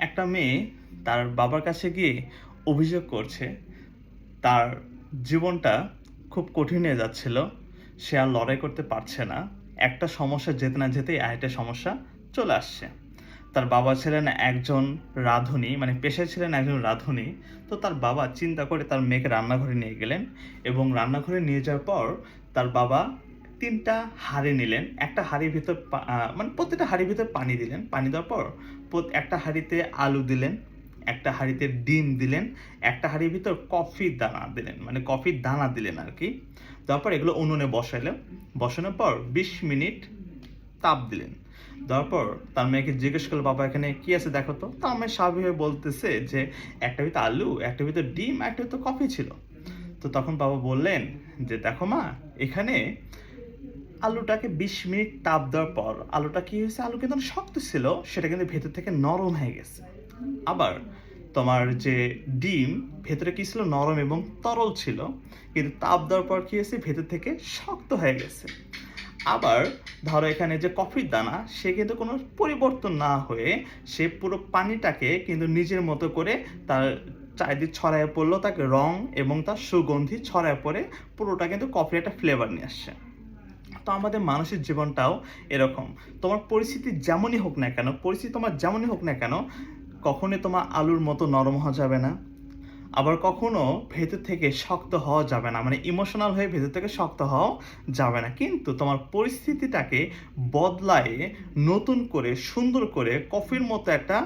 একটা মেয়ে তার বাবার কাছে গিয়ে অভিযোগ করছে তার জীবনটা খুব কঠিন হয়ে যাচ্ছিল। সে আর লড়াই করতে পারছে না। একটা সমস্যা যেতে না যেতেই আরেকটা সমস্যা চলে আসছে। তার বাবা ছিলেন একজন রাঁধুনি, মানে পেশায় ছিলেন একজন রাঁধুনি। তো তার বাবা চিন্তা করে তার মেয়েকে রান্নাঘরে নিয়ে গেলেন এবং রান্নাঘরে নিয়ে যাওয়ার পর তার বাবা ৩ টা হাঁড়ি নিলেন। একটা হাঁড়ির ভিতর মানে প্রত্যেকটা হাঁড়ির ভিতর পানি দিলেন। পানি দেওয়ার পর একটা হাঁড়িতে আলু দিলেন, একটা হাঁড়িতে ডিম দিলেন, একটা হাঁড়ির ভিতর কফির দানা দিলেন, মানে কফির দানা দিলেন আরকি। তারপর এগুলো উনুনে বসাইলেন। বসানোর পর ২০ মিনিট তাপ দিলেন। দেওয়ার পর তার মেয়েকে জিজ্ঞেস করলো, বাবা এখানে কি আছে দেখো তো। তার মেয়ে স্বাভাবিকভাবে বলতেছে যে একটা ভিতর আলু, একটা ভিতর ডিম, একটা ভিতর কফি ছিল। তো তখন বাবা বললেন যে দেখো মা, এখানে আলুটাকে ২০ মিনিট তাপ দেওয়ার পর আলুটা কি হয়েছে, আলু কিন্তু শক্ত ছিল, সেটা কিন্তু ভেতর থেকে নরম হয়ে গেছে। আবার তোমার যে ডিম ভেতরে কি ছিল, নরম এবং তরল ছিল, কিন্তু তাপ দেওয়ার পর কি হয়েছে, ভেতর থেকে শক্ত হয়ে গেছে। আবার ধরো এখানে যে কফির দানা, সে কিন্তু কোনো পরিবর্তন না হয়ে সে পুরো পানিটাকে কিন্তু নিজের মতো করে তার চারিদিক ছড়ায় পড়লো, তাকে রং এবং তার সুগন্ধি ছড়ায় পড়ে পুরোটা কিন্তু কফির একটা ফ্লেভার নিয়ে আসছে। তো আমাদের মানুষের জীবনটাও এরকম। তোমার পরিস্থিতি যেমনই হোক না কেন, পরিস্থিতি তোমার যেমনই হোক না কেন, কখনোই তোমার আলুর মতো নরম হওয়া যাবে না। আবার কখনো ভেতর থেকে শক্ত হওয়া যাবে না, মানে ইমোশনাল হয়ে ভেতর থেকে শক্ত হওয়া যাবে না। কিন্তু তোমার পরিস্থিতিটাকে বদলায়ে নতুন করে সুন্দর করে কফির মতো একটা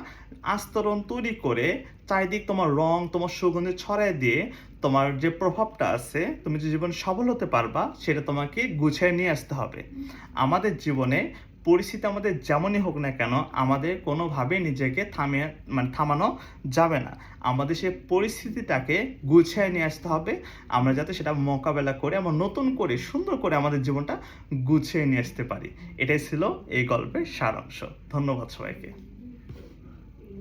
আস্তরণ তৈরি করে চারিদিক তোমার রং, তোমার সুগন্ধি ছড়ায় দিয়ে তোমার যে প্রভাবটা আছে, তুমি যে জীবনে সফল হতে পারবা, সেটা তোমাকে গুছিয়ে নিয়ে আসতে হবে। আমাদের জীবনে পরিস্থিতি আমাদের যেমনই হোক না কেন, আমাদের কোনোভাবেই নিজেকে থামানো যাবে না। আমাদের সেই পরিস্থিতিটাকে গুছিয়ে নিয়ে আসতে হবে, আমরা যাতে সেটা মোকাবেলা করে আমরা নতুন করে সুন্দর করে আমাদের জীবনটা গুছিয়ে নিয়ে আসতে পারি। এটাই ছিল এই গল্পের সারাংশ। ধন্যবাদ সবাইকে।